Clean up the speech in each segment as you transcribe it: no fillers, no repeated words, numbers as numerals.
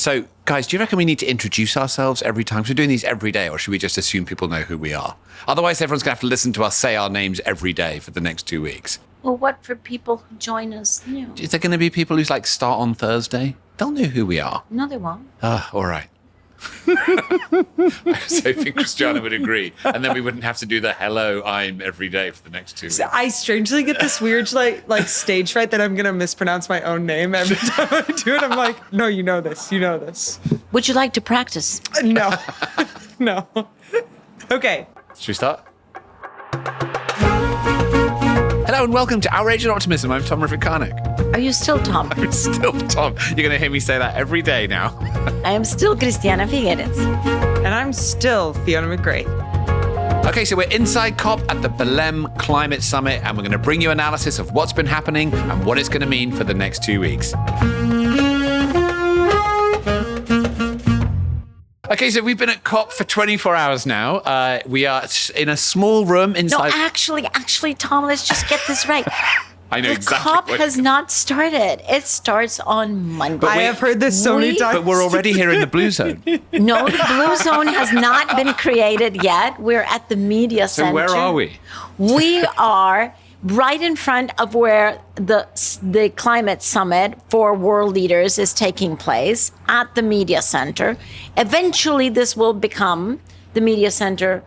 So, guys, do you reckon we need to introduce ourselves every time? 'Cause we're doing these every day, or should we just assume people know who we are? Otherwise, everyone's going to have to listen to us say our names every day for the next 2 weeks. Well, what for people who join us new? Is there going to be people who start on Thursday? They'll know who we are. No, they won't. All right. I was hoping Christiana would agree, and then we wouldn't have to do the hello, I'm every day for the next 2 weeks. I strangely get this weird like stage fright that I'm gonna mispronounce my own name every time I do it. I'm like, no, you know this. Would you like to practice? No, no. Okay. Should we start? Hello and welcome to Outrage+Optimism. I'm Tom Rivett-Carnac. Are you still Tom? I'm still Tom. You're going to hear me say that every day now. I am still Christiana Figueres. And I'm still Fiona McGrath. Okay, so we're inside COP at the Belém Climate Summit, and we're going to bring you analysis of what's been happening and what it's going to mean for the next 2 weeks. Okay, so we've been at COP for 24 hours now. We are in a small room inside... No, actually, Tom, let's just get this right. I know the exactly. COP has not started. It starts on Monday. I have heard this so many times. But we're already here in the blue zone. No, the blue zone has not been created yet. We're at the media center. So where are we? We are right in front of where the climate summit for world leaders is taking place at the media center. Eventually, this will become the media center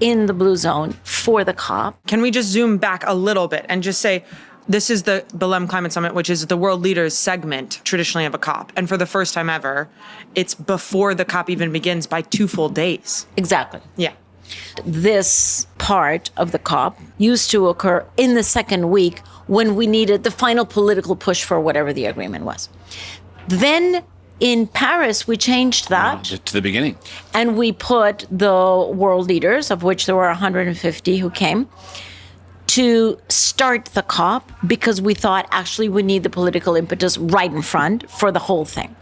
in the blue zone for the COP. Can we just zoom back a little bit and just say, this is the Belém Climate Summit, which is the world leaders segment traditionally of a COP. And for the first time ever, it's before the COP even begins by 2 full days. Exactly. Yeah. This part of the COP used to occur in the second week when we needed the final political push for whatever the agreement was. Then in Paris, we changed that. To the beginning. And we put the world leaders, of which there were 150 who came, to start the COP because we thought actually we need the political impetus right in front for the whole thing.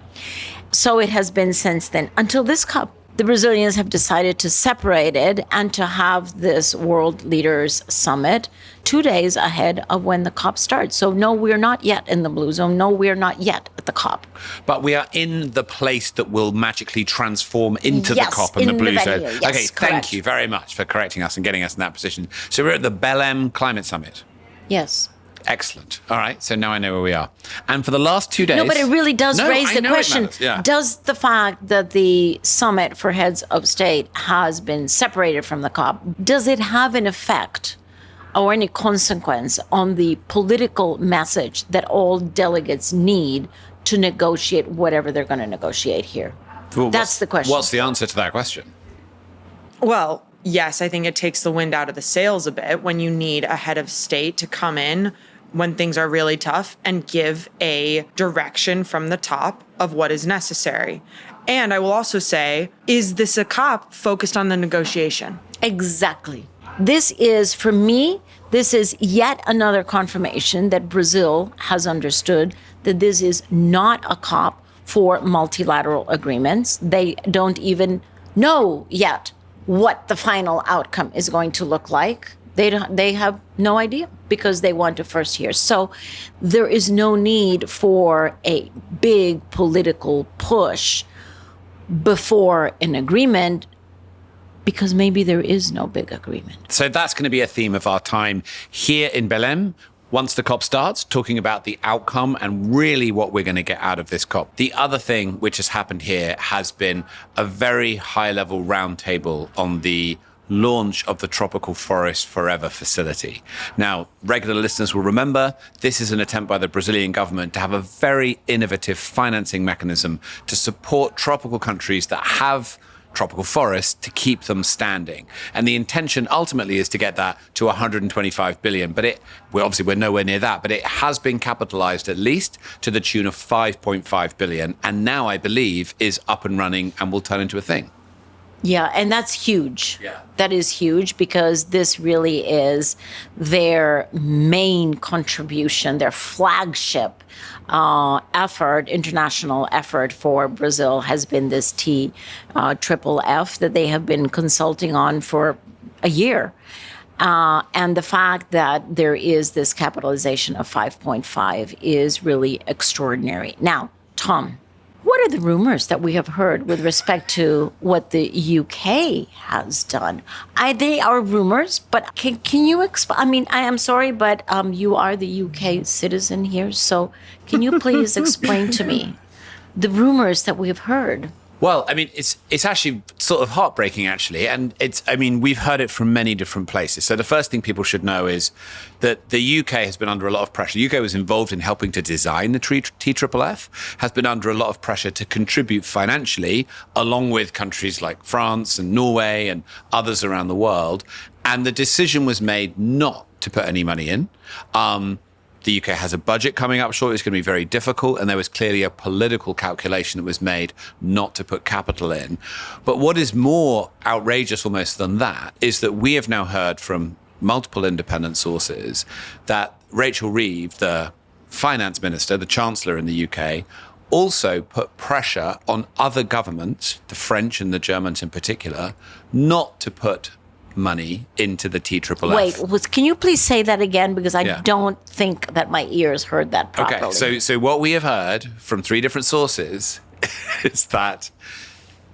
So it has been since then. Until this COP, the Brazilians have decided to separate it and to have this World Leaders Summit 2 days ahead of when the COP starts. So no, we're not yet in the blue zone. No, we're not yet at the COP. But we are in the place that will magically transform into the COP and the blue zone. Yes, okay, correct. Thank you very much for correcting us and getting us in that position. So we're at the Belém Climate Summit. Yes. Excellent. All right, so now I know where we are. And for the last 2 days... No, but it really does raise the question, does the fact that the summit for heads of state has been separated from the COP, does it have an effect or any consequence on the political message that all delegates need to negotiate whatever they're going to negotiate here? Well, that's the question. What's the answer to that question? Well, yes, I think it takes the wind out of the sails a bit when you need a head of state to come in when things are really tough and give a direction from the top of what is necessary. And I will also say, is this a COP focused on the negotiation? Exactly. This is, for me, this is yet another confirmation that Brazil has understood that this is not a COP for multilateral agreements. They don't even know yet what the final outcome is going to look like. They have no idea because they want to first hear. So there is no need for a big political push before an agreement because maybe there is no big agreement. So that's going to be a theme of our time here in Belém. Once the COP starts, talking about the outcome and really what we're going to get out of this COP. The other thing which has happened here has been a very high-level roundtable on the launch of the Tropical Forest Forever facility. Now, regular listeners will remember this is an attempt by the Brazilian government to have a very innovative financing mechanism to support tropical countries that have tropical forests to keep them standing. And the intention ultimately is to get that to 125 billion. But we're nowhere near that, but it has been capitalized at least to the tune of 5.5 billion. And now I believe is up and running and will turn into a thing. Yeah, and that's huge. Yeah. That is huge because this really is their main contribution, their flagship effort, international effort for Brazil has been this TFFF that they have been consulting on for a year. And the fact that there is this capitalization of 5.5 is really extraordinary. Now, Tom, What are the rumors that we have heard with respect to what the UK has done? They are rumors, but can you explain? I mean, I am sorry, but you are the UK citizen here, so can you please explain to me the rumors that we have heard? Well, I mean, it's actually sort of heartbreaking, actually. And we've heard it from many different places. So the first thing people should know is that the UK has been under a lot of pressure. The UK was involved in helping to design the TFFF, has been under a lot of pressure to contribute financially, along with countries like France and Norway and others around the world. And the decision was made not to put any money in. The UK has a budget coming up shortly. It's going to be very difficult. And there was clearly a political calculation that was made not to put capital in. But what is more outrageous almost than that is that we have now heard from multiple independent sources that Rachel Reeves, the finance minister, the chancellor in the UK, also put pressure on other governments, the French and the Germans in particular, not to put money into the TFFF. Wait, can you please say that again? Because I don't think that my ears heard that properly. Okay, so what we have heard from 3 different sources is that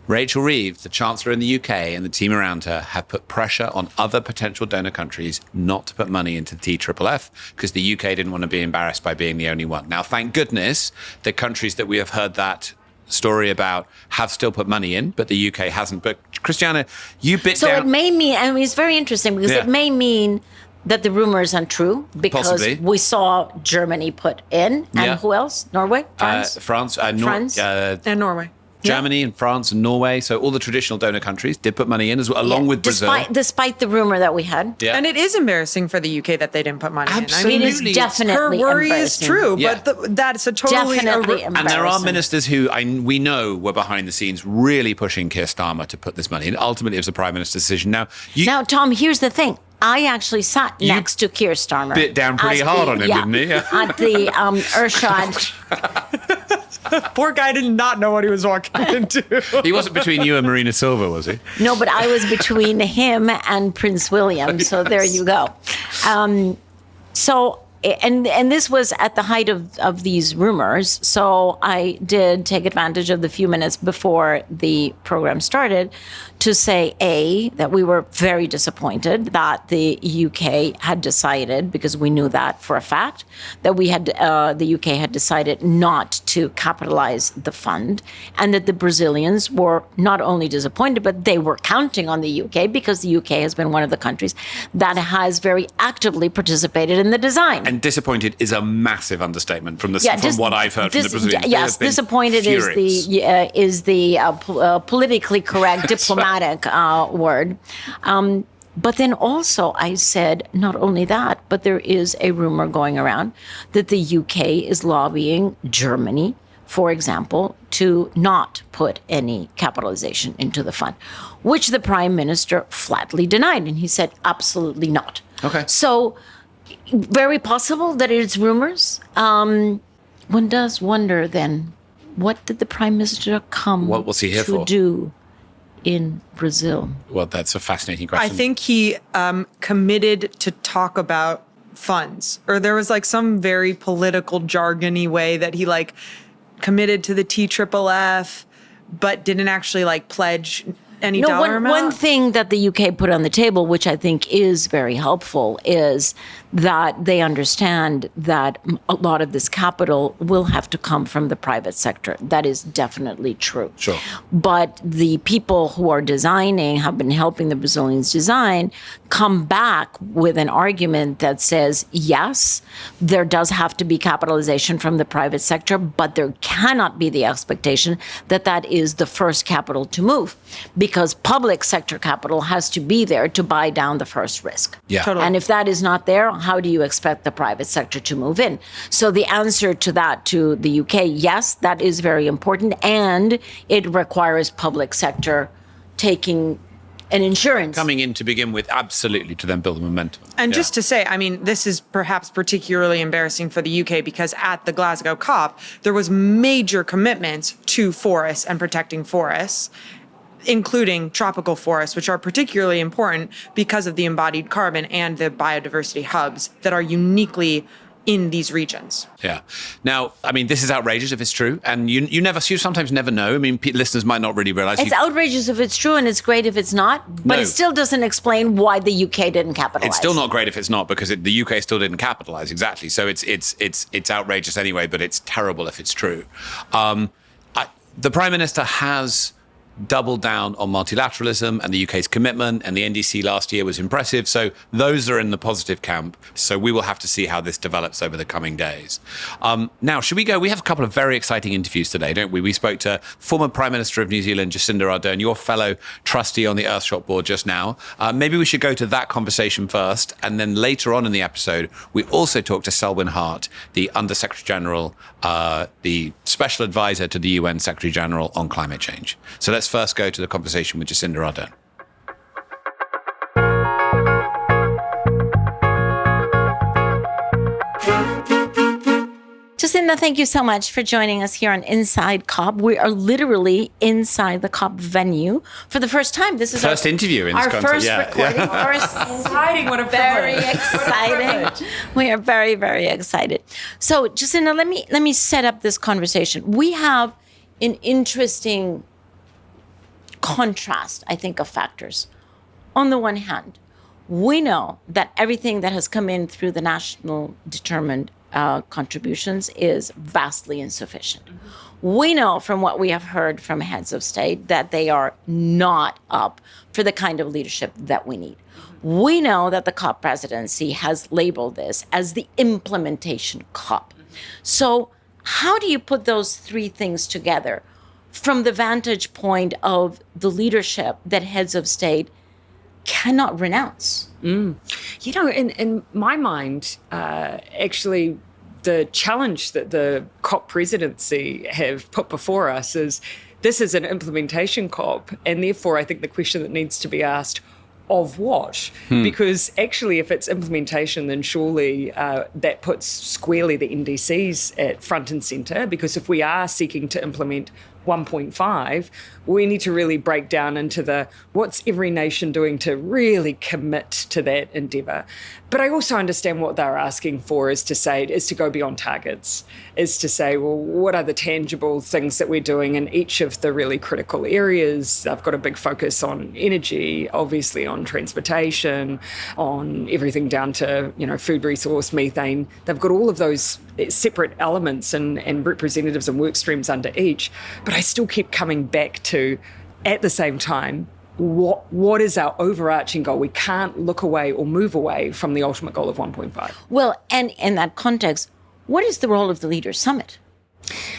Rachel Reeves, the Chancellor in the UK, and the team around her have put pressure on other potential donor countries not to put money into the TFFF because the UK didn't want to be embarrassed by being the only one. Now, thank goodness the countries that we have heard that story about have still put money in, but the UK hasn't. But Christiana, you bit down. So it may mean, I mean, it's very interesting because it may mean that the rumor is untrue because Possibly. we saw Germany put in, and who else? Norway, France, France, and Norway. Germany and France and Norway. So all the traditional donor countries did put money in as well, along with Brazil. Despite the rumor that we had. Yeah. And it is embarrassing for the UK that they didn't put money Absolutely. in. I mean, it's definitely her worry is embarrassing. true, Yeah. but that's a totally Definitely And there are embarrassing. ministers who we know were behind the scenes really pushing Keir Starmer to put this money in. Ultimately, it was the Prime Minister's decision. Now, Tom, here's the thing. I actually sat next to Keir Starmer. Bit down pretty hard on him, didn't he? Yeah. At the Urshad. Poor guy did not know what he was walking into. He wasn't between you and Marina Silva, was he? No, but I was between him and Prince William. So there you go. And this was at the height of these rumors. So I did take advantage of the few minutes before the program started to say, A, that we were very disappointed that the UK had decided, because we knew that for a fact, that the UK had decided not to capitalize the fund, and that the Brazilians were not only disappointed, but they were counting on the UK because the UK has been one of the countries that has very actively participated in the design. And disappointed is a massive understatement from what I've heard from the Brazilians. Yes, disappointed is the politically correct diplomatic word. But then also I said, not only that, but there is a rumor going around that the UK is lobbying Germany, for example, to not put any capitalization into the fund, which the Prime Minister flatly denied. And he said, absolutely not. Okay. So very possible that it's rumors. One does wonder then, what did the Prime Minister come What was he here to for? do in Brazil? Well, that's a fascinating question. I think he committed to talk about funds, or there was like some very political jargony way that he like committed to the TFFF, but didn't actually pledge any dollar amount. One thing that the UK put on the table, which I think is very helpful, is that they understand that a lot of this capital will have to come from the private sector. That is definitely true. Sure. But the people who are designing, have been helping the Brazilians design, come back with an argument that says, yes, there does have to be capitalization from the private sector, but there cannot be the expectation that that is the first capital to move, because public sector capital has to be there to buy down the first risk. Yeah. Totally. And if that is not there, how do you expect the private sector to move in? So the answer to that, to the UK, yes, that is very important. And it requires public sector taking an insurance. Coming in to begin with, absolutely, to then build the momentum. And just to say, I mean, this is perhaps particularly embarrassing for the UK because at the Glasgow COP, there was major commitments to forests and protecting forests, including tropical forests, which are particularly important because of the embodied carbon and the biodiversity hubs that are uniquely in these regions. Yeah. Now, I mean, this is outrageous if it's true, and you sometimes never know. I mean, listeners might not really realize. It's outrageous if it's true, and it's great if it's not. But No. it still doesn't explain why the UK didn't capitalize. It's still not great if it's not, because the UK still didn't capitalize. Exactly. So it's outrageous anyway, but it's terrible if it's true. The Prime Minister has doubled down on multilateralism, and the UK's commitment, and the NDC last year was impressive. So those are in the positive camp. So we will have to see how this develops over the coming days. Now, should we go? We have a couple of very exciting interviews today, don't we? We spoke to former Prime Minister of New Zealand, Jacinda Ardern, your fellow trustee on the Earthshot board just now. Maybe we should go to that conversation first. And then later on in the episode, we also talked to Selwin Hart, the Under-Secretary General, the Special Advisor to the UN Secretary General on climate change. So let's first go to the conversation with Jacinda Ardern. Jacinda, thank you so much for joining us here on Inside COP. We are literally inside the COP venue for the first time. This is First interview in this our context. first recording. First Exciting, what a very privilege. exciting. We are very, very excited. So, Jacinda, let me set up this conversation. We have an interesting contrast, I think, of factors. On the one hand, we know that everything that has come in through the national determined contributions is vastly insufficient. We know from what we have heard from heads of state that they are not up for the kind of leadership that we need. We know that the COP presidency has labeled this as the implementation COP. So how do you put those three things together from the vantage point of the leadership that heads of state cannot renounce? You know, in my mind, actually, the challenge that the COP presidency have put before us is this is an implementation COP, and therefore I think the question that needs to be asked, of what? Because actually, if it's implementation, then surely that puts squarely the NDCs at front and centre, because if we are seeking to implement 1.5, we need to really break down into the what's every nation doing to really commit to that endeavour. But I also understand what they're asking for is to go beyond targets, is to say, well, what are the tangible things that we're doing in each of the really critical areas? I've got a big focus on energy, obviously on transportation, on everything down to, food resource, methane. They've got all of those separate elements and representatives and work streams under each. But I still keep coming back to, at the same time, what is our overarching goal? We can't look away or move away from the ultimate goal of 1.5. Well, and in that context, what is the role of the Leaders' Summit?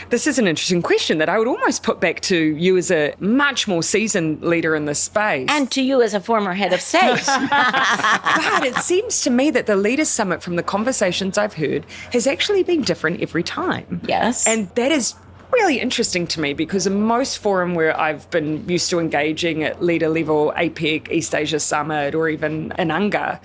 This is an interesting question that I would almost put back to you as a much more seasoned leader in this space. And to you as a former head of state. But it seems to me that the Leaders' Summit, from the conversations I've heard, has actually been different every time. Yes. And that is really interesting to me, because in most forum where I've been used to engaging at leader level, APEC, East Asia Summit, or even in UNGA,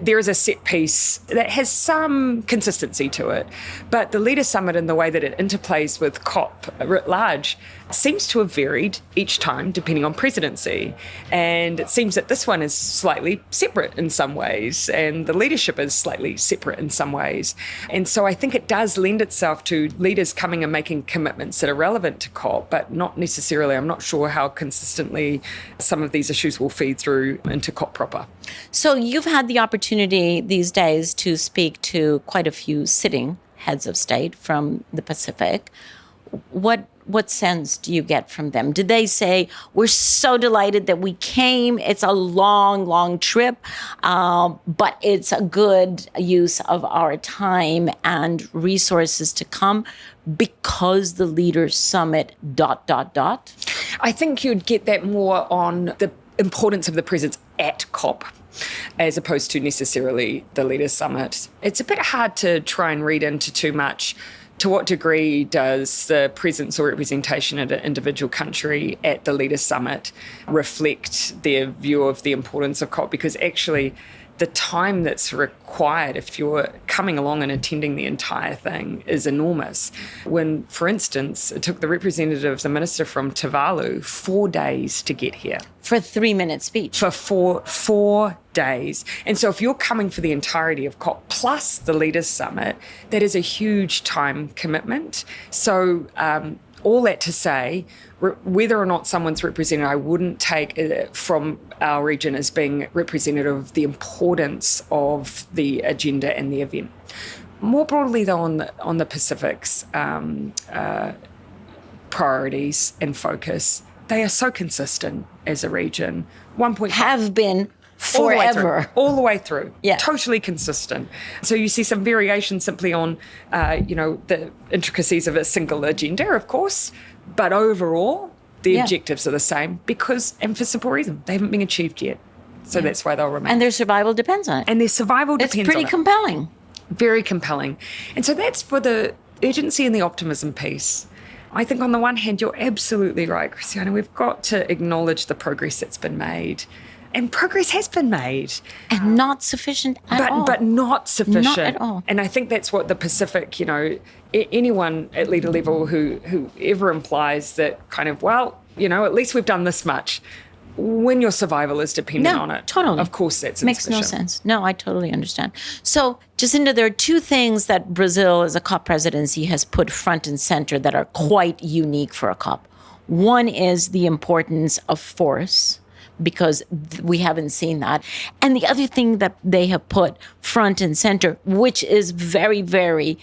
there is a set piece that has some consistency to it. But the Leader Summit, in the way that it interplays with COP writ large, seems to have varied each time depending on presidency. And it seems that this one is slightly separate in some ways, and the leadership is slightly separate in some ways. And so I think it does lend itself to leaders coming and making commitments that are relevant to COP, but not necessarily, I'm not sure how consistently some of these issues will feed through into COP proper. So you've had the opportunity these days to speak to quite a few sitting heads of state from the Pacific. What sense do you get from them? Did they say, we're so delighted that we came, it's a long, long trip, but it's a good use of our time and resources to come because the Leaders' Summit ... I think you'd get that more on the importance of the presence at COP, as opposed to necessarily the Leaders' Summit. It's a bit hard to try and read into too much. To what degree does the presence or representation at an individual country at the Leaders' Summit reflect their view of the importance of COP? Because actually, the time that's required if you're coming along and attending the entire thing is enormous. When, for instance, it took the representative, the minister from Tuvalu, 4 days to get here. For a 3-minute speech. For four days. And so if you're coming for the entirety of COP plus the Leaders Summit, that is a huge time commitment. So all that to say, whether or not someone's represented, I wouldn't take it from our region as being representative of the importance of the agenda and the event. More broadly, though, on the Pacific's priorities and focus, they are so consistent as a region. 1.5 have been forever. All the way through. Yeah. Totally consistent. So you see some variation simply on, the intricacies of a single agenda, of course, but overall, the objectives are the same and for simple reason, they haven't been achieved yet. So that's why they'll remain. And their survival depends on it. And their survival depends on it. It's pretty compelling. Very compelling. And so that's for the urgency and the optimism piece. I think on the one hand, you're absolutely right, Christiana. We've got to acknowledge the progress that's been made. And progress has been made. And not sufficient at all. But not sufficient. Not at all. And I think that's what the Pacific, anyone at leader level who ever implies that kind of, at least we've done this much, when your survival is dependent on it. Totally. Of course that's Makes no sense. No, I totally understand. So, Jacinda, there are two things that Brazil as a COP presidency has put front and center that are quite unique for a COP. One is the importance of force, because we haven't seen that. And the other thing that they have put front and center, which is very, very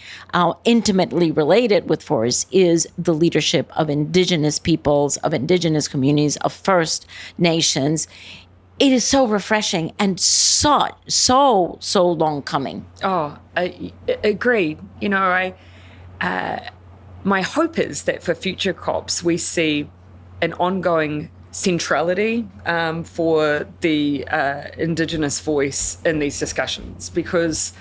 intimately related with force, is the leadership of indigenous peoples, of indigenous communities, of First Nations. It is so refreshing and so long coming. Oh, agreed. My hope is that for future COPs, we see an ongoing centrality for the Indigenous voice in these discussions. Because,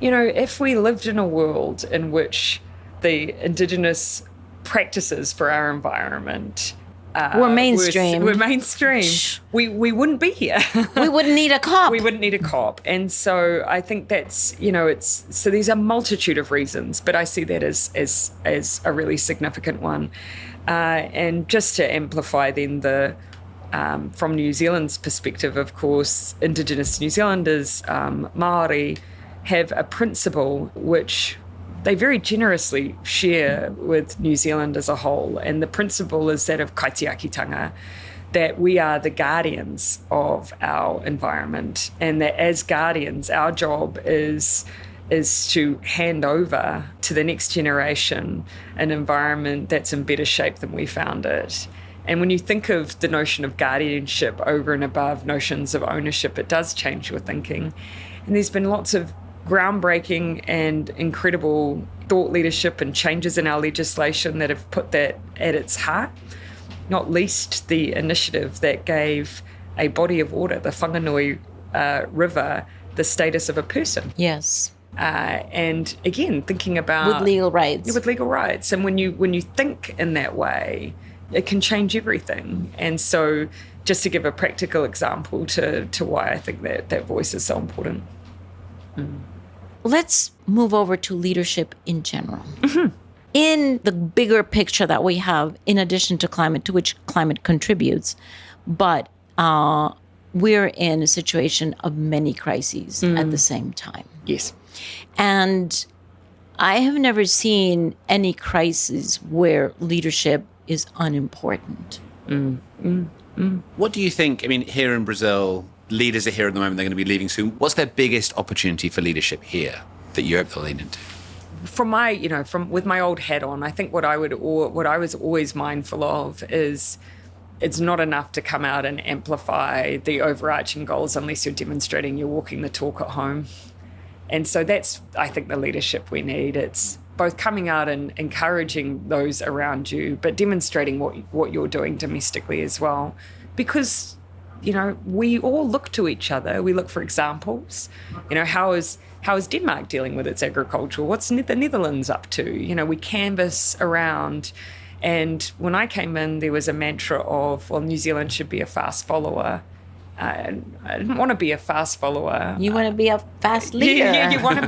if we lived in a world in which the Indigenous practices for our environment were mainstream. We wouldn't be here. We wouldn't need a COP. We wouldn't need a COP. And so I think that's, so there's a multitude of reasons, but I see that as a really significant one. And just to amplify then from New Zealand's perspective, of course, Indigenous New Zealanders, Māori, have a principle which they very generously share with New Zealand as a whole. And the principle is that of kaitiakitanga, that we are the guardians of our environment, and that as guardians, our job is to hand over to the next generation an environment that's in better shape than we found it. And when you think of the notion of guardianship over and above notions of ownership, it does change your thinking. And there's been lots of groundbreaking and incredible thought leadership and changes in our legislation that have put that at its heart, not least the initiative that gave a body of water, the Whanganui River, the status of a person. Yes. And again, thinking about with legal rights. With legal rights. And when you think in that way, it can change everything. And so just to give a practical example to why I think that voice is so important. Let's move over to leadership in general. Mm-hmm. In the bigger picture that we have, in addition to climate, to which climate contributes, but we're in a situation of many crises at the same time. Yes. And I have never seen any crisis where leadership is unimportant. What do you think? I mean, here in Brazil, leaders are here at the moment, they're going to be leaving soon. What's their biggest opportunity for leadership here that you hope they'll lean into? From with my old hat on, I think what I was always mindful of is it's not enough to come out and amplify the overarching goals unless you're demonstrating you're walking the talk at home. And so that's, I think, the leadership we need. It's both coming out and encouraging those around you, but demonstrating what you're doing domestically as well. Because, we all look to each other. We look for examples. How is Denmark dealing with its agriculture? What's the Netherlands up to? We canvass around. And when I came in, there was a mantra of, well, New Zealand should be a fast follower. I didn't want to be a fast follower. You want to be a fast leader. Yeah, you want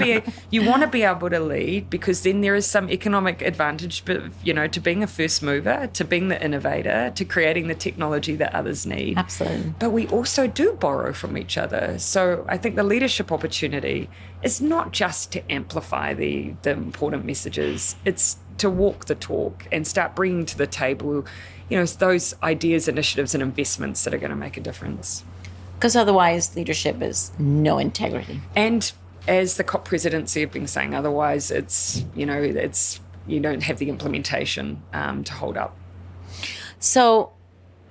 to be able to lead, because then there is some economic advantage, but to being a first mover, to being the innovator, to creating the technology that others need. Absolutely. But we also do borrow from each other. So I think the leadership opportunity is not just to amplify the important messages. It's to walk the talk and start bringing to the table, those ideas, initiatives, and investments that are going to make a difference. Because otherwise, leadership is no integrity. And as the COP presidency have been saying, otherwise it's you don't have the implementation to hold up. So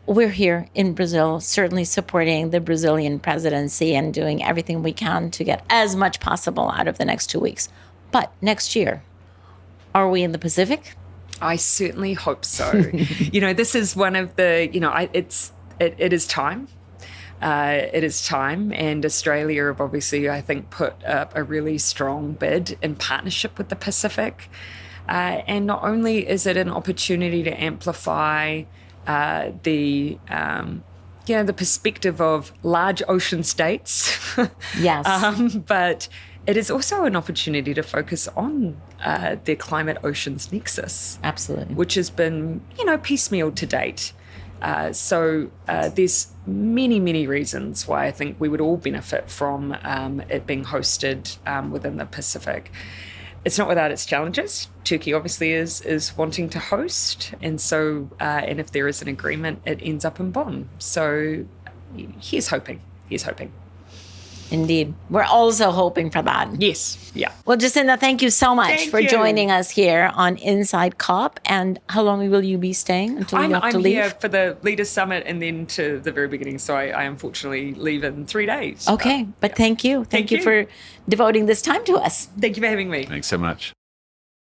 we're here in Brazil, certainly supporting the Brazilian presidency and doing everything we can to get as much possible out of the next 2 weeks. But next year, are we in the Pacific? I certainly hope so. This is one of the, it is time. It is time, and Australia have obviously, I think, put up a really strong bid in partnership with the Pacific. And not only is it an opportunity to amplify the perspective of large ocean states, Yes. but it is also an opportunity to focus on the climate-oceans nexus. Absolutely. Which has been, piecemeal to date. So there's many, many reasons why I think we would all benefit from it being hosted within the Pacific. It's not without its challenges. Turkey obviously is wanting to host, and so and if there is an agreement, it ends up in Bonn. So here's hoping. Indeed. We're also hoping for that. Yes. Yeah. Well, Jacinda, thank you so much Thank for you. joining us here on Inside COP. And how long will you be staying until you have to I'm leave? here for the Leaders Summit and then to the very beginning. So I unfortunately leave in 3 days. Okay, but thank you. Thank you for devoting this time to us. Thank you for having me. Thanks so much.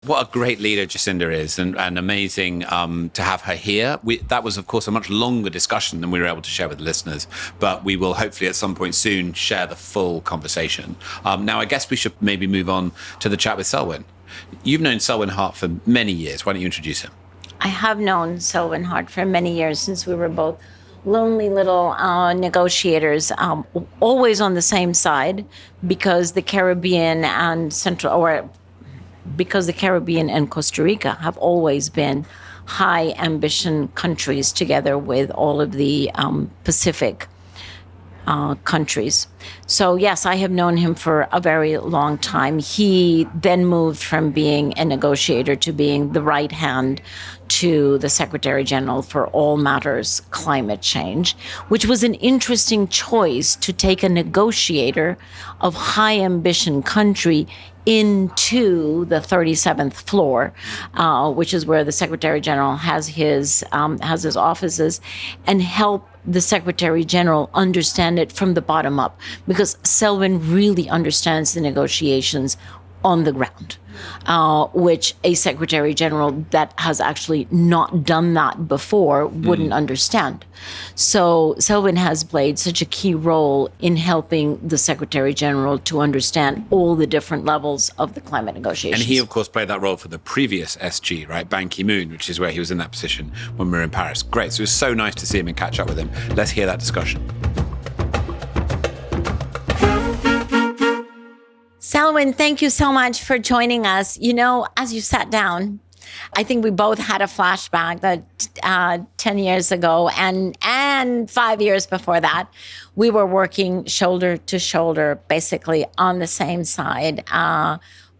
What a great leader Jacinda is, and amazing to have her here. That was, of course, a much longer discussion than we were able to share with the listeners, but we will hopefully at some point soon share the full conversation. Now, I guess we should maybe move on to the chat with Selwin. You've known Selwin Hart for many years. Why don't you introduce him? I have known Selwin Hart for many years, since we were both lonely little negotiators, always on the same side, because the Caribbean and because the Caribbean and Costa Rica have always been high ambition countries, together with all of the Pacific countries. So yes, I have known him for a very long time. He then moved from being a negotiator to being the right hand to the Secretary General for all matters climate change, which was an interesting choice, to take a negotiator of high ambition country into the 37th floor, which is where the Secretary General has his offices, and help the Secretary General understand it from the bottom up, because Selwin really understands the negotiations on the ground, which a Secretary General that has actually not done that before wouldn't understand. So Selwin has played such a key role in helping the Secretary General to understand all the different levels of the climate negotiations. And he, of course, played that role for the previous SG, right? Ban Ki-moon, which is where he was in that position when we were in Paris. Great. So it was so nice to see him and catch up with him. Let's hear that discussion. Selwin, thank you so much for joining us. As you sat down, I think we both had a flashback that 10 years ago and 5 years before that, we were working shoulder to shoulder, basically on the same side,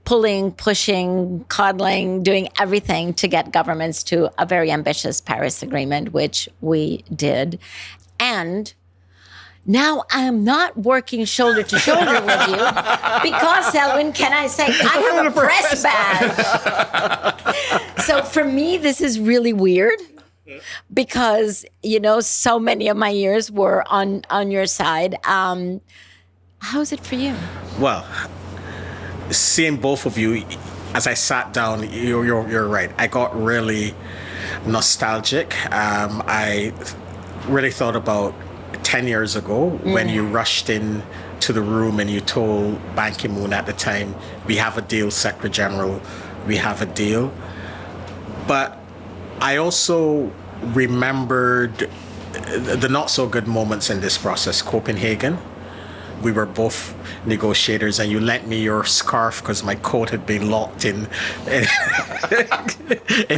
pulling, pushing, coddling, doing everything to get governments to a very ambitious Paris Agreement, which we did. And now I am not working shoulder to shoulder with you because, Selwin, can I say, I have a press badge. So for me, this is really weird because, so many of my years were on your side. How is it for you? Well, seeing both of you, as I sat down, you're right. I got really nostalgic. I really thought about 10 years ago when you rushed in to the room and you told Ban Ki-moon at the time, we have a deal, Secretary General, we have a deal. But I also remembered the not so good moments in this process. Copenhagen, we were both negotiators, and you lent me your scarf because my coat had been locked in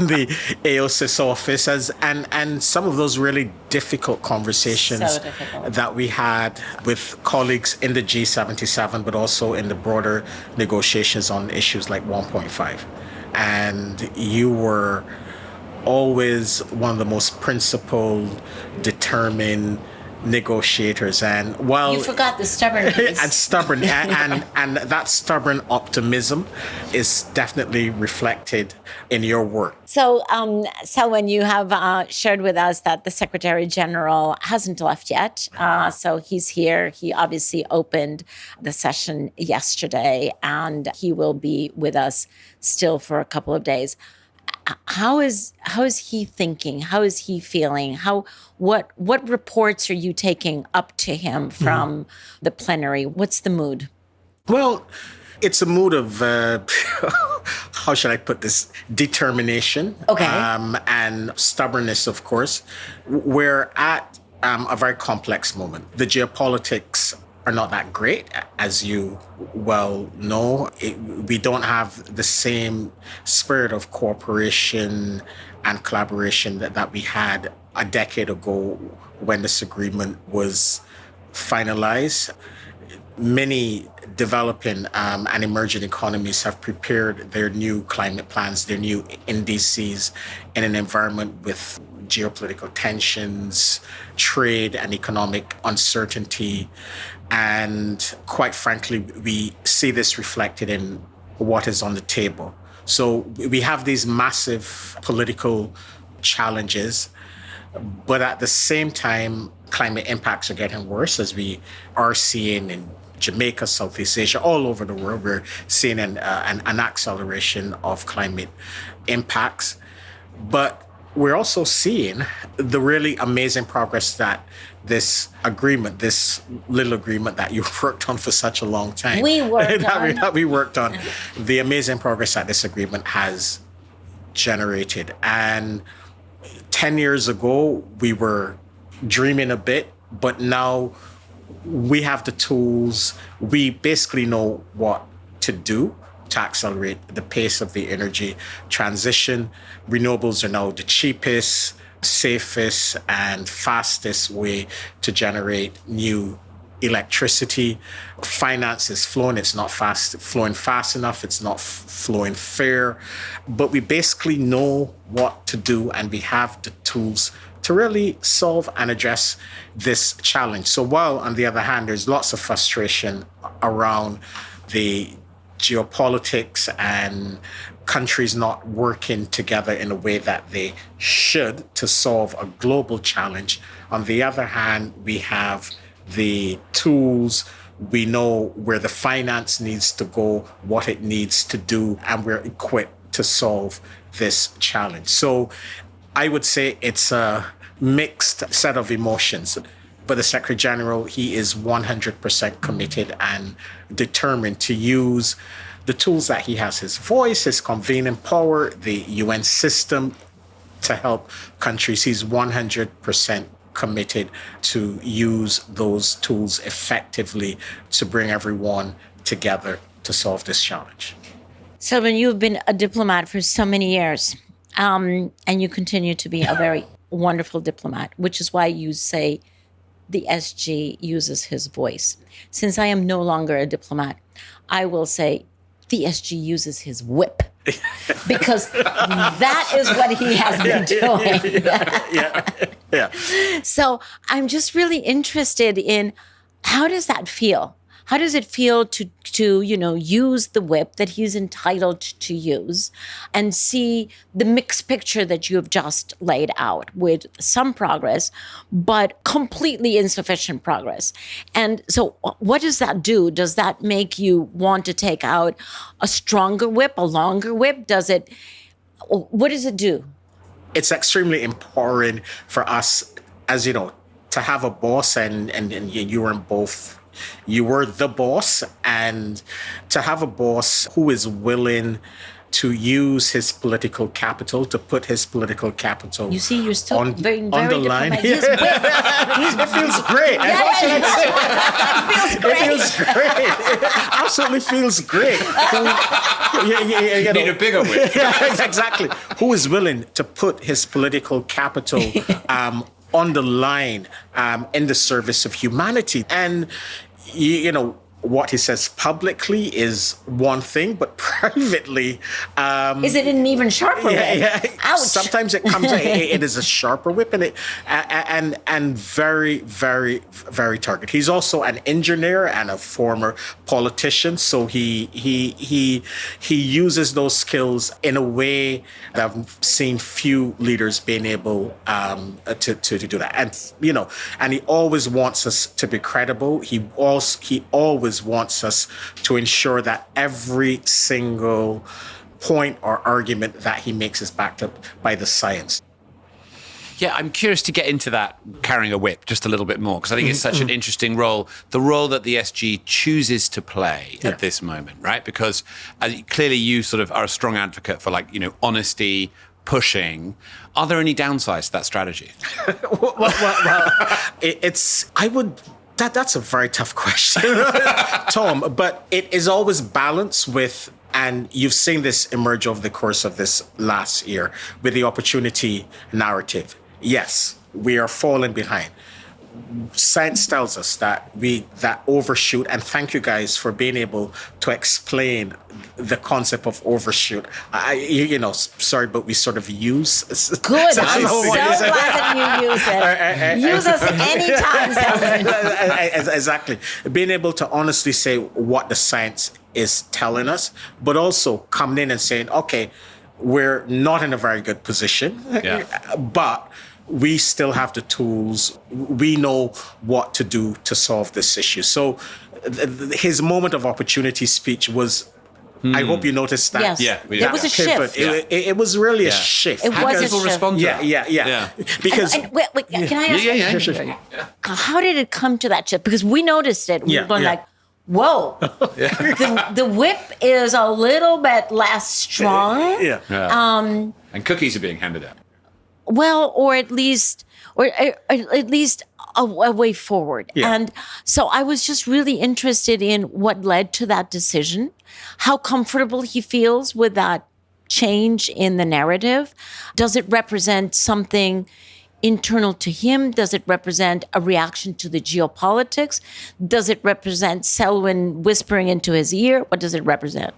the AOSIS office. And some of those really difficult conversations that we had with colleagues in the G77, but also in the broader negotiations on issues like 1.5. And you were always one of the most principled, determined negotiators. And while You forgot the stubborn piece. and stubborn and that stubborn optimism is definitely reflected in your work. So, Selwin, you have shared with us that the Secretary General hasn't left yet. So he's here. He obviously opened the session yesterday, and he will be with us still for a couple of days. How is he thinking? How is he feeling? What reports are you taking up to him from the plenary? What's the mood? Well, it's a mood of how should I put this? Determination, and stubbornness. Of course, we're at a very complex moment. The geopolitics are not that great, as you well know. We don't have the same spirit of cooperation and collaboration that we had a decade ago when this agreement was finalized. Many developing and emerging economies have prepared their new climate plans, their new indices, in an environment with geopolitical tensions, trade and economic uncertainty. And quite frankly, we see this reflected in what is on the table. So we have these massive political challenges, but at the same time, climate impacts are getting worse, as we are seeing in Jamaica, Southeast Asia, all over the world. We're seeing an acceleration of climate impacts. But we're also seeing the really amazing progress that this agreement, this little agreement that you worked on for such a long time. We worked on. The amazing progress that this agreement has generated. And 10 years ago, we were dreaming a bit, but now we have the tools. We basically know what to do to accelerate the pace of the energy transition. Renewables are now the cheapest, safest, and fastest way to generate new electricity. Finance is flowing. It's not flowing fast enough. It's not flowing fair. But we basically know what to do, and we have the tools to really solve and address this challenge. So while, on the other hand, there's lots of frustration around the geopolitics and countries not working together in a way that they should to solve a global challenge, on the other hand, we have the tools. We know where the finance needs to go, what it needs to do, and we're equipped to solve this challenge. So I would say it's a mixed set of emotions. But the Secretary General, he is 100% committed and determined to use the tools that he has, his voice, his convening power, the UN system to help countries. He's 100% committed to use those tools effectively to bring everyone together to solve this challenge. Selwin, you've been a diplomat for so many years, and you continue to be a very wonderful diplomat, which is why you say the SG uses his voice. Since I am no longer a diplomat, I will say the SG uses his whip, because that is what he has been doing. Yeah. So I'm just really interested in, how does that feel? How does it feel to use the whip that he's entitled to use, and see the mixed picture that you have just laid out, with some progress, but completely insufficient progress? And so what does that do? Does that make you want to take out a stronger whip, a longer whip? What does it do? It's extremely empowering for us, as you know, to have a boss, and you were in both. You were the boss, and to have a boss who is willing to use his political capital, to put his political capital You see, you're still on, very, on very the line. diplomatic. It feels great. It feels great. It feels great. It absolutely feels great. You Need a bigger whip. Yeah, exactly. Who is willing to put his political capital on the line in the service of humanity? And, what he says publicly is one thing, but privately... Is it an even sharper whip? Ouch. Sometimes it comes... it is a sharper whip, and very, very, very targeted. He's also an engineer and a former politician, so he uses those skills in a way that I've seen few leaders being able to do that. And he always wants us to be credible. He always wants us to ensure that every single point or argument that he makes is backed up by the science. Yeah, I'm curious to get into that carrying a whip just a little bit more, because I think it's such an interesting role, the role that the SG chooses to play at this moment, right? Because clearly you sort of are a strong advocate for honesty, pushing. Are there any downsides to that strategy? That's a very tough question, Tom, but it is always balanced with, and you've seen this emerge over the course of this last year, with the opportunity narrative. Yes, we are falling behind. Science tells us that that overshoot, and thank you guys for being able to explain the concept of overshoot. Sorry, but we sort of use. Good. I'm so glad that you use it. Use us anytime, Selwin. Exactly. Being able to honestly say what the science is telling us, but also coming in and saying, okay, we're not in a very good position, but we still have the tools. We know what to do to solve this issue. So his moment of opportunity speech was, I hope you noticed that. Yes. Yeah, There was a shift. It was really a shift. It was a People shift. respond to that? Yeah. Because wait, can I ask you? Yeah. How did it come to that shift? Because we noticed it. We were going like, whoa, the whip is a little bit less strong. And cookies are being handed out. Well, or at least a way forward. Yeah. And so I was just really interested in what led to that decision, how comfortable he feels with that change in the narrative. Does it represent something internal to him? Does it represent a reaction to the geopolitics? Does it represent Selwyn whispering into his ear? What does it represent?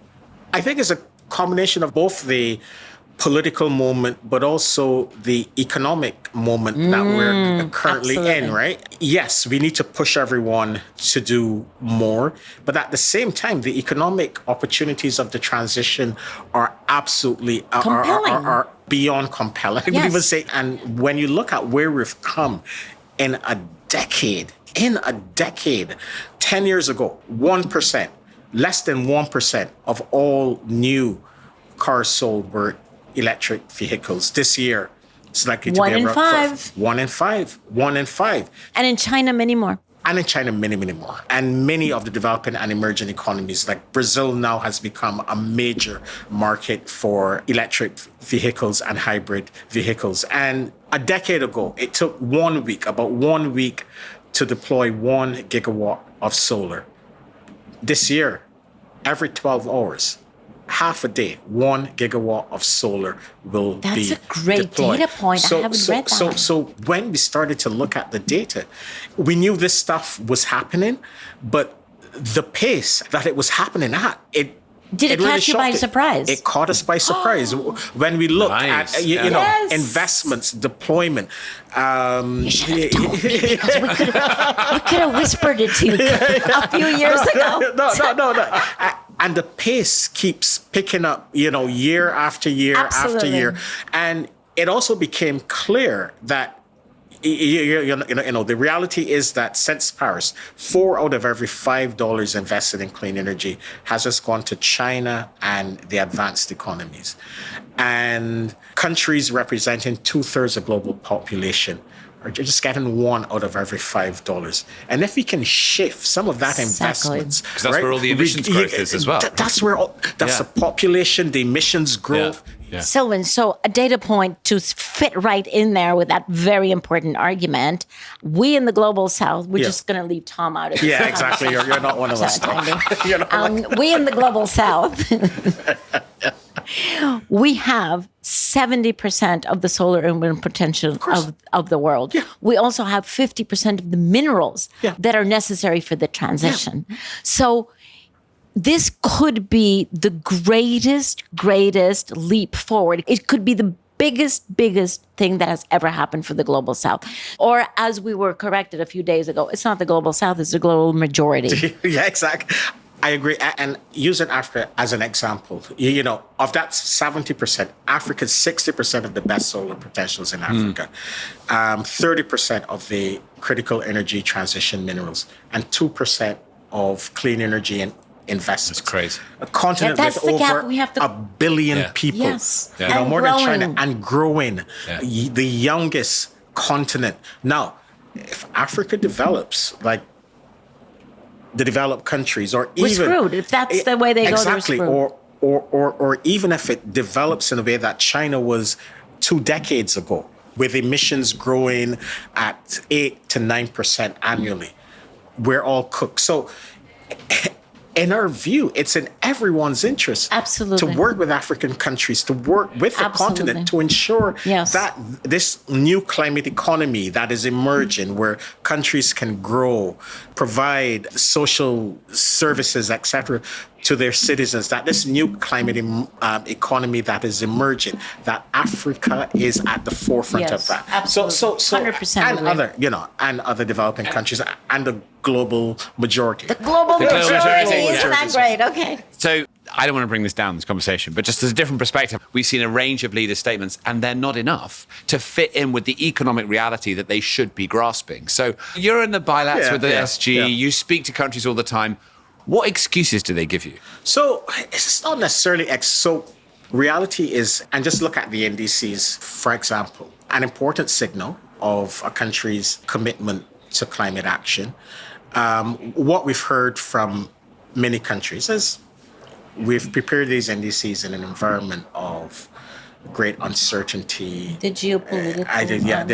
I think it's a combination of both the political moment, but also the economic moment that we're currently in, right? Yes, we need to push everyone to do more, but at the same time, the economic opportunities of the transition are absolutely are beyond compelling. Yes. We would say, and when you look at where we've come in a decade, 10 years ago, 1%, less than 1% of all new cars sold were electric vehicles. This year, it's likely to be around 1 in 5. 1 in 5. And in China, many more. And in China, many, many more. And many of the developing and emerging economies, like Brazil now has become a major market for electric vehicles and hybrid vehicles. And a decade ago, it took about 1 week to deploy 1 gigawatt of solar. This year, every 12 hours, half a day, 1 gigawatt of solar will be That's a great deployed. data point. I haven't read that. So when we started to look at the data, we knew this stuff was happening, but the pace that it was happening at, Did it really catch you by shocked surprise? It caught us by surprise. When we looked Nice. at Yes. investments, deployment. You should have told me, because we could have whispered it to you a few years ago. No. And the pace keeps picking up, year after year after year. And it also became clear that, the reality is that since Paris, 4 out of every $5 invested in clean energy has just gone to China and the advanced economies. And countries representing 2/3 of global population are just getting one out of every $5. And if we can shift some of that investments, because that's where all the emissions growth is as well. That's where that's the population, the emissions growth. Yeah. Selwyn, so a data point to fit right in there with that very important argument. We in the global south, we're just going to leave Tom out of this. Yeah, exactly. You're not one of us. You're not we in the global south, we have 70% of the solar and wind potential of the world. Yeah. We also have 50% of the minerals Yeah. that are necessary for the transition. So this could be the greatest leap forward. It could be the biggest thing that has ever happened for the global south. Or as we were corrected a few days ago, it's not the global south, it's the global majority. Yeah, exactly. I agree. And using Africa as an example, of that 70%, Africa's 60% of the best solar potentials in Africa, 30% of the critical energy transition minerals, and 2% of clean energy and investments. That's crazy. A continent That's with the gap over we have to- 1 billion people. Yes. Yeah. And More growing. than China, and growing. Yeah. The youngest continent. Now, if Africa develops like the developed countries, or We're even screwed. If that's the way they go, they're exactly, screwed. or even if it develops in a way that China was 2 decades ago, with emissions growing at 8 to 9% annually, we're all cooked. So, in our view, it's in everyone's interest Absolutely. to work with African countries, to work with the Absolutely. continent, to ensure Yes. that this new climate economy that is emerging, where countries can grow, provide social services, etc., to their citizens, that this new climate economy that is emerging, that Africa is at the forefront Yes, of that. absolutely. So 100% and agree. other developing countries and the global majority. Global majority. majority. Isn't that great? Okay. So I don't want to bring this down, this conversation, but just as a different perspective, we've seen a range of leaders' statements, and they're not enough to fit in with the economic reality that they should be grasping. So you're in the bilats with the SG, you speak to countries all the time. What excuses do they give you? So it's not necessarily so reality is, and just look at the NDCs, for example, an important signal of a country's commitment to climate action. What we've heard from many countries is we've prepared these NDCs in an environment of great uncertainty. The geopolitical,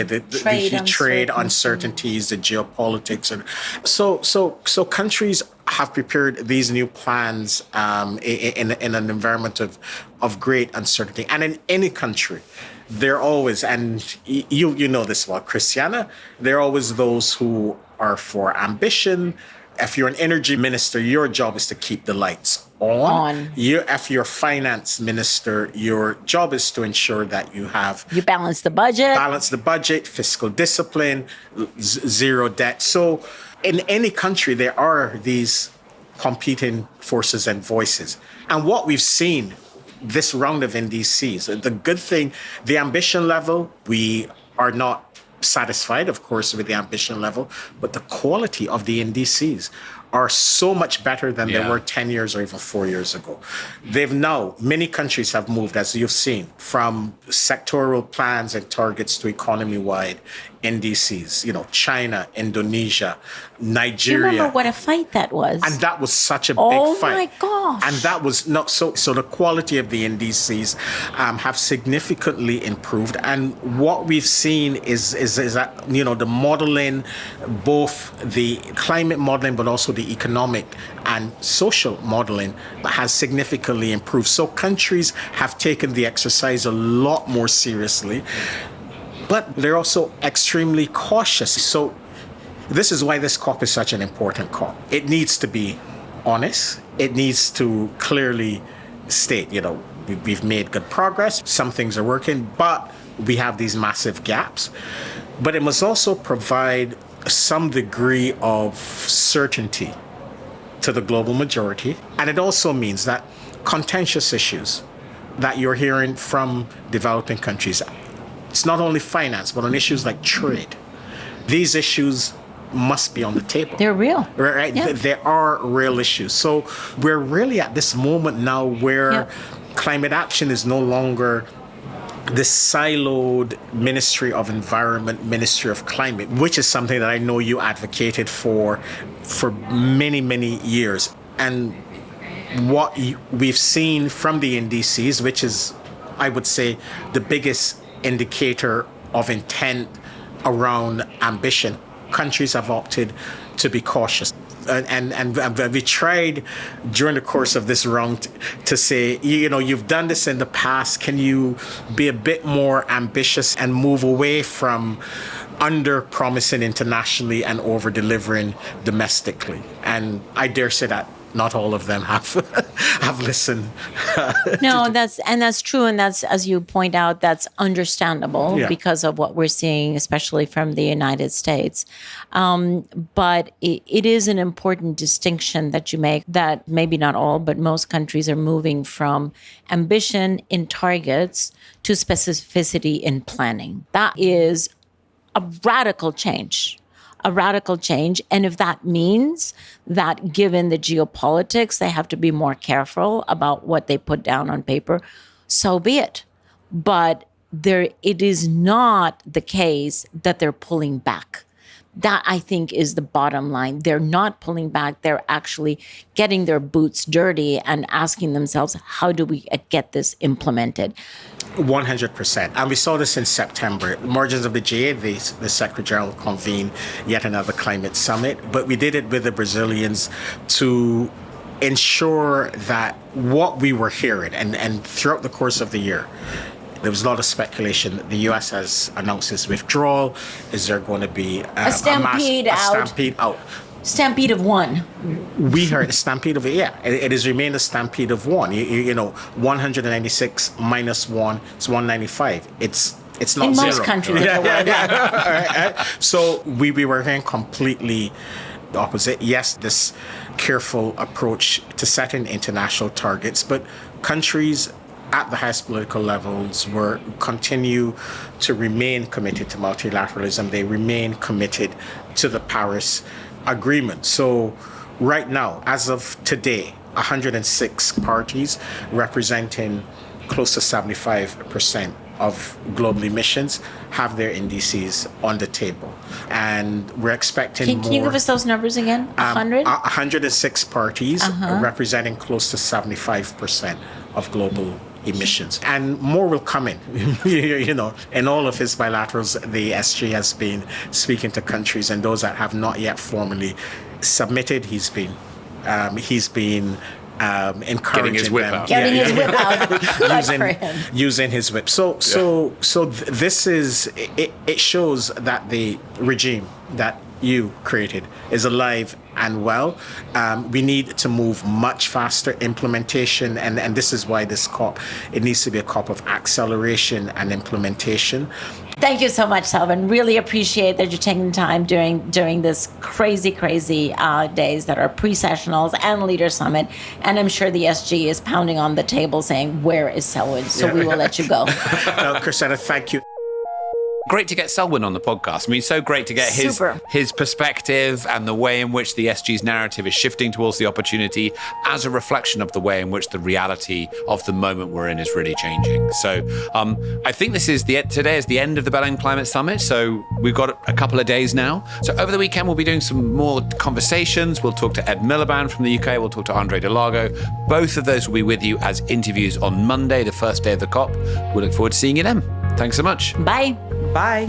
the trade uncertainties, the geopolitics, and so countries have prepared these new plans in an environment of great uncertainty. And in any country, there are always, and you know this well, Christiana, there are always those who are for ambition. If you're an energy minister, your job is to keep the lights on. If you're a finance minister, your job is to ensure that you balance the budget. Fiscal discipline, zero debt. So in any country, there are these competing forces and voices. And what we've seen this round of NDCs, the good thing, the ambition level, we are not satisfied, of course, with the ambition level, but the quality of the NDCs are so much better than they were 10 years or even 4 years ago. Many countries have moved, as you've seen, from sectoral plans and targets to economy-wide NDCs. China, Indonesia, Nigeria. You remember what a fight that was? And that was such a big fight. Oh my gosh. And that was not so the quality of the NDCs have significantly improved. And what we've seen is that, the modeling, both the climate modeling, but also the economic and social modeling has significantly improved. So countries have taken the exercise a lot more seriously, but they're also extremely cautious. So this is why this COP is such an important COP. It needs to be honest. It needs to clearly state, we've made good progress. Some things are working, but we have these massive gaps. But it must also provide some degree of certainty to the global majority. And it also means that contentious issues that you're hearing from developing countries, it's not only finance, but on issues like trade. These issues must be on the table. They're real. Right? Yeah. There are real issues. So we're really at this moment now where climate action is no longer the siloed Ministry of Environment, Ministry of Climate, which is something that I know you advocated for many, many years. And what we've seen from the NDCs, which is, I would say, the biggest indicator of intent around ambition, countries have opted to be cautious. And we tried during the course of this round to say, you've done this in the past. Can you be a bit more ambitious and move away from under promising internationally and over delivering domestically? And I dare say that not all of them have listened. No, that's true, and that's, as you point out, that's understandable because of what we're seeing, especially from the United States. But it is an important distinction that you make, that maybe not all, but most countries are moving from ambition in targets to specificity in planning. That is a radical change. And if that means that given the geopolitics, they have to be more careful about what they put down on paper, so be it. But it is not the case that they're pulling back. That, I think, is the bottom line. They're not pulling back. They're actually getting their boots dirty and asking themselves, how do we get this implemented? 100%. And we saw this in September. Margins of the GA, the Secretary General convened yet another climate summit, but we did it with the Brazilians to ensure that what we were hearing, and throughout the course of the year, there was a lot of speculation. The U.S. has announced its withdrawal. Is there going to be a stampede out? Stampede of one. We heard a stampede of it has remained a stampede of one. 196 minus one is 195. It's not in zero. Most countries. So we were hearing completely the opposite. Yes, this careful approach to setting international targets, but countries at the highest political levels continue to remain committed to multilateralism. They remain committed to the Paris Agreement. So right now, as of today, 106 parties representing close to 75% of global emissions have their indices on the table. And we're expecting more. Can you give us those numbers again? 100? 106 parties representing close to 75% of global emissions, and more will come in. In all of his bilaterals, the SG has been speaking to countries, and those that have not yet formally submitted, he's been encouraging his whip them. out. Getting his whip out. using his whip. So this is it shows that the regime that you created is alive and well. We need to move much faster implementation, and this is why this COP, it needs to be a COP of acceleration and implementation. Thank you so much, Selwin. Really appreciate that you're taking time during this crazy days that are pre-sessionals and Leader Summit. And I'm sure the SG is pounding on the table saying, where is Selwin? So we will let you go. Christiana, thank you. Great to get Selwin on the podcast. I mean, so great to get his perspective and the way in which the SG's narrative is shifting towards the opportunity as a reflection of the way in which the reality of the moment we're in is really changing. So I think today is the end of the Belém Climate Summit. So we've got a couple of days now. So over the weekend, we'll be doing some more conversations. We'll talk to Ed Miliband from the UK. We'll talk to Andre Delago. Both of those will be with you as interviews on Monday, the first day of the COP. We look forward to seeing you then. Thanks so much. Bye. Bye.